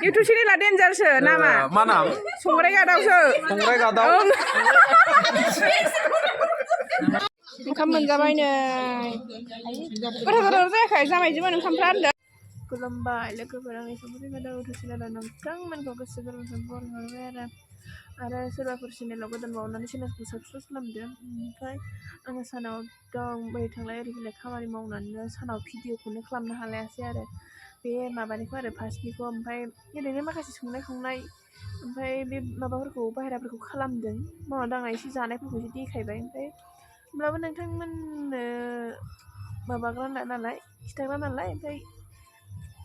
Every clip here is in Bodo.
इउटुब चेनेला डेन्जारसो नामा मा नाम संग्राय गादावसो संग्राय गादाव ओंखाम मोनजाबाय नै गोथाव गोथाव जायाखै जामायजोमोन ओंखामफ्रा होनदों खुलुमबाय लोगोफोर आंनि संग्राय गादाव इउटुब चेनेला नोंथांमोनखौ गोसो गोरबोजों बरायहरबाय आरो सोरबाफोर चेनेलाव गोदान बावनानै चेनेलखौ साबसक्राइब खालामदो ओमफ्राय आङो सानाव दं बै थांलाय ओरै फैलाय खामानि मावनानैनो सानाव भिडिअखौनो खालामनो हालायासै आरो बे माबानिखौ आरो फार्स्टनिखौ ओमफ्राय ओरैनो माखासे संनाय खावनाय ओमफ्राय बे माबाफोरखौ बाहेराफोरखौ खालामदों मावना दांना एसे जानायफोरखौ एसे देखायबाय ओमफ्राय होमब्लाबो नोंथांमोननो माबाग्रा नालाय खिथाग्रा नालाय ओमफ्राय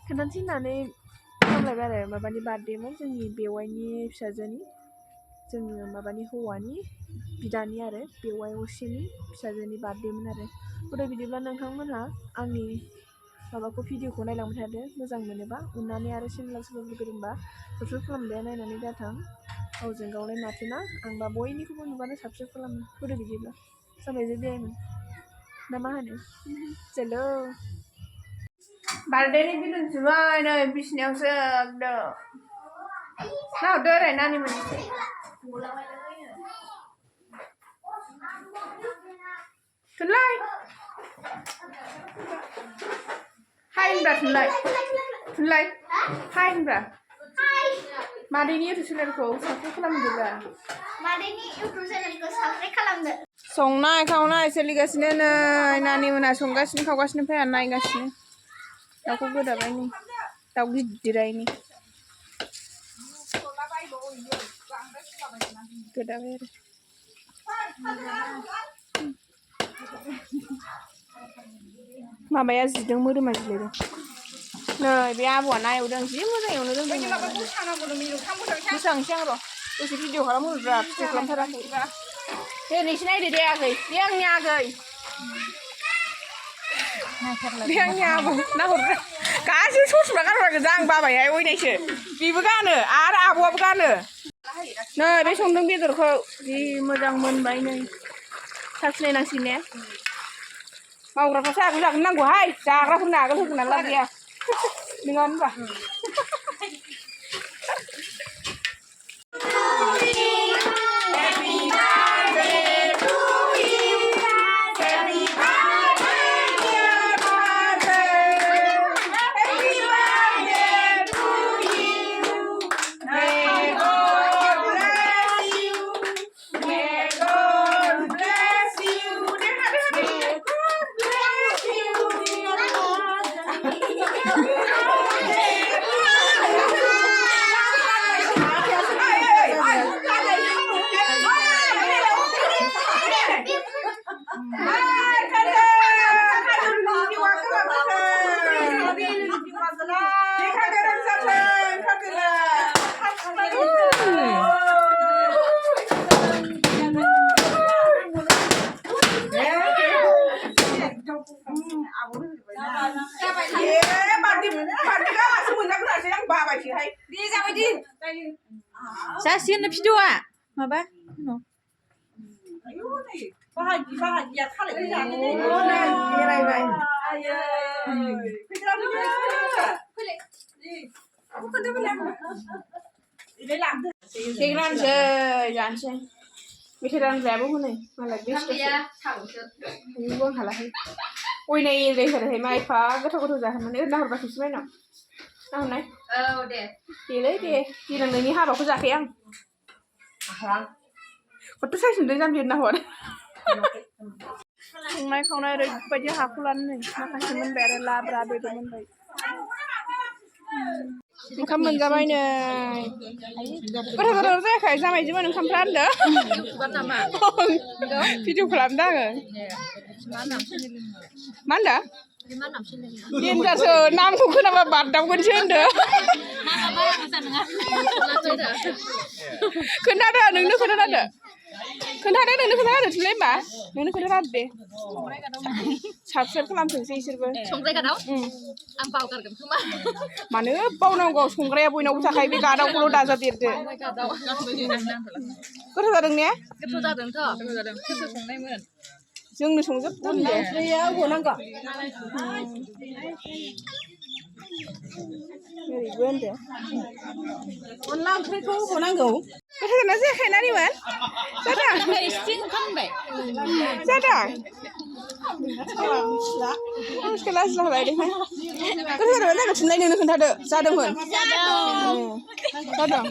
खोन्थानोसै होननानै खालामलायबाय आरो माबानि बार्थडेमोन जोंनि बेवाइनि फिसाजोनि जोंनि माबानि हौवानि बिदानि आरो बेवाइ असेनि फिसाजोनि बार्थडेमोन आरो गथ'य बिदिब्ला नोंथांमोनहा आंनि माबाखौ भिडिअखौ नायलांबाय थादो मोजां मोनोबा अननानै आरो चेनेलाव सोरबाफोर गोदानबा साबस्क्राइब खालामदो नायनानै दाथां गावजों गावलाय माथोना आंबा बयनिखौबो नुबानो साबस्क्राइब खालामो गथ'य बिदिब्ला जाबायजे बेयायमोन ना मा होनो हेलौ बार्थडेनि बिलुन सुबाय नै बिसिनायावसो एकदम नाहरदो ओरै नानि मोनसे थुनलाय हाय होनब्रा थुनलाय हाय होनब्रा मादैनि इउटुब चेनेलखौ साबस्क्राइब खालामदोब्रा मादैनि इउटुब चेनेलखौ साबस्क्राइब खालामदो संनाय खावनाय सोलिगासिनो नै नानि मोना संगासिनो खावगासिनो ओमफ्राय आं नायगासिनो दाउखौ गोदाबाय नै दाउ गिदिरायनि गोदाबाय आरो माबाया जिदों मोदोमा जिलायदों नै बे आबौआ ना एवदों जि मोजां एवनो रोंदों मोसांसै आं र' दसे भिडिअ खालामहरब्रा भिडिअ खालामथाराखै दे नोंसोर नायदो दे आगै बे आंनि आगै बे आंनि आबौ नाहरदो गासैबो ससमा गानग्रा गोजा आं बाबायहाय अयनायसो बेबो गानो आरो आबौआबो गानो नै बे संदों बेदरखौ जि मोजां मोनबाय नै साखिनायनांसिगोन ने मावग्राफ्रासो आगोल जागोन नांगौहाय जाग्राफोरनो आगोल होगोन ना लाब गैया नङा होनबा जासिगोन भिडिअआ माबा बाहागिया थालिर बेरायबाय जानोसै मेथाइ रानग्रायाबो हनै मालाय बेस्थ' हालाहाय अयनाय एरायहरहाय मा एफा गोथाव गोथाव जाहोनानै ओरैनो हरबा खेबसे बायनाव नाहरनाय औ दे देलै दे देनां नोंनि हाबाखौ जाखाया आं खथ' साइज नुदों जाम्बि नाहर संनाय खावनाय ओरैबायदि हाखौ लानो नै माखासे मोनबाय आरो लाब्रा बेदर मोनबाय ओंखाम मोनजाबाय नै गोथाव गोथाव जायाखै जामायजोमोन ओंखामफ्रा होनदों भिडिअ खालामदों आङो मा होनदों डेन्जारसो नामखौ खोनाबा बारदावगोनसो होनदों खोन्थादो नोंनो खोन्थादो नोंनो खोन्थादो थुलाय होमबा नोंनो खोन्थादो दे साबस्क्राइब खालामथोंसै इसोरबो संग्राय गादाव आं बावगारगोन खोमा मानो बावनांगौ संग्राया बयनावबो थाखायो बे गादावखौल' दाजादेरदो गोथाव जादों ने गोथाव जादोंथ' गोथाव जादों सोर संनायमोन जोंनो संजोबदों दे ओरैबो होनदो अनला ओंख्रिखौ होनांगौ गोथाव जाना जायाखै ना निमोन जादों एसे ओंखामबाय जादों आंसो लासै लालायदोंहाय गोथाव जादोंमोन जायाखै थुनलाइ नोंनो खोन्थादो जादोंमोन जादों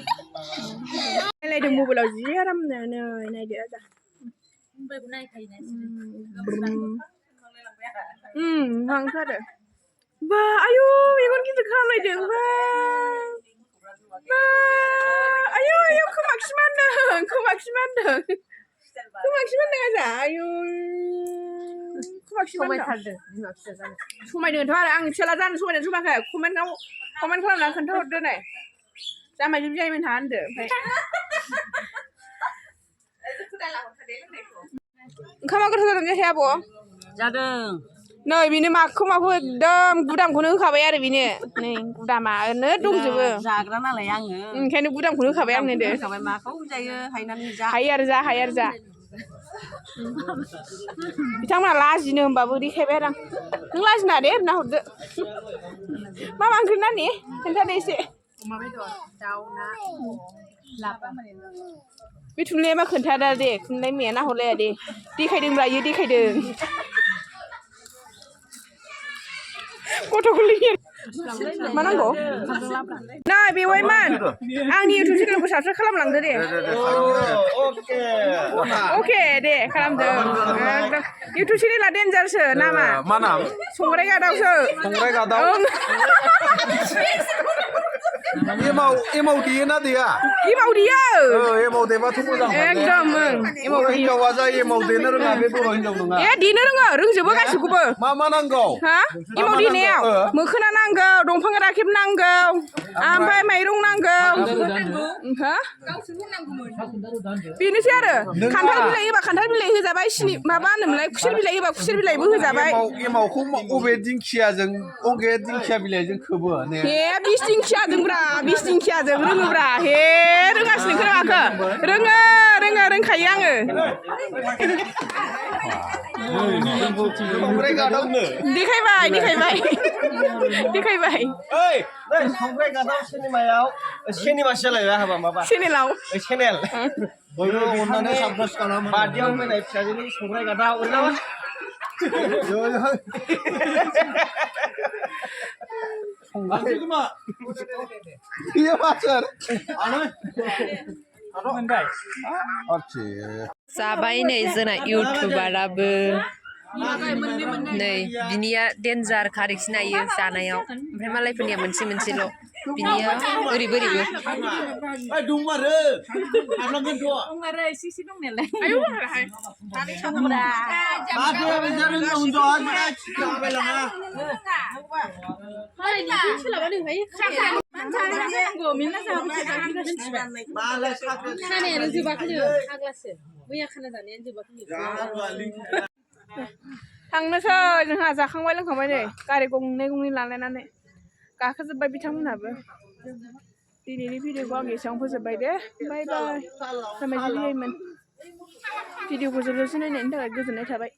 नायलायदों मबाइलाव जि आरामनो नै नायदो आजा हांथारो बा आयु मेगन गिदिर खालामलायदों बा आयु आयु खोमाखि मानदों आजा आयु खोमाखि मानदों समायदोंथ' आरो आंनि फिसाला जानो समायनानै समायाखै कमेन्ट खालामना खोन्थाहरदो नै जामायजों बिजायमोनहा होनदो ओमफ्राय ओंखामा गोथाव जादों जायाखै आब' जादों नै बेनो माखौ एकदम गुदामखौनो होखाबाय आरो बेनो नै गुदामा ओरैनो दंजोबो जाग्रा नालाय आङो ओंखायनो गुदामखौनो होखाबाय आंनो दे माखौ जायो हायनानै जा हायो आरो जा बिथांमोना लाजिनो होनबाबो देखायबाय आरो आं नों लाजिना दे होनना हरदो मा ओंख्रि नानि खोन्थादो एसे अमा बेदर दाउ ना लाफा बे थुनलाइया मा खोन्थादा दे थुनलाइ मैया नाहरलाया दे देखायदोंब्रा इयो देखायदों गथ'खौ मा नांगौ नै बेवाइमोन आंनि इउटुब चेनेलखौ साबसक्राइब खालामलांदो दे अके दे खालामदो एकदम इउटुब चेनेला डेन्जारसो नामा मा नाम संग्राय गादावसो संग्राय गादाव एमाव देयो ना देया एमाव देयो एमाव देबाथ' मोजां एकदम बर' हिनजावा जा एमाव देनो रोङा बे बर' हिनजाव नङा ए देनो रोंजोबो गासिखौबो मा नांगौ हा एमाव देनायाव मोखोना नांगौ दंफां राखेब नांगौ ओमफ्राय माइरं नांगौ हा बेनोसै आरो खान्थाल बिलाइ होबा खान्थाल बिलाइ होजाबाय सिनि माबा होनोमोनलाय खुसेर बिलाइ होबा खुसेर बिलाइबो होजाबाय एमावखौ अबे दिंखियाजों अबे दिंखिया बिलाइजों खोबो ने हे बिस दिंखियाजोंब्रा बिस दिंखियाजों रोङोब्रा हे रोङासिनो रोङाखै रोंखायो आङो संग्राय गादावनो देखायबाय ओइ नै संग्राय गादाव सिनेमासो जालायबाय हाबा माबा चेनेलाव चेनेल बयबो अननानै साबस्क्राइब खालाम बादियाव फैनाय फिसाजोनि संग्राय गादाव ओरैनो ये मास्टर जाबाय नै जोंना इउटुबाराबो नै बिनिया डेन्जार खारेक्ट सिनायो जानायाव ओमफ्राय मालायफोरनिया मोनसेल' बिनिया ओरैबो थांनोसै जोंहा जाखांबाय लोंखांबाय नै गारि गंनै लालायनानै गाखोजोब्बाय बिथांमोनहाबो दिनैनि भिडिअखौ आं एसेयावनो फोजोबबाय दे बाय बाय जामायजो बिजायमोन भिडिअखौ जोबजासिम नायनायनि थाखाय गोजोननाय थाबाय।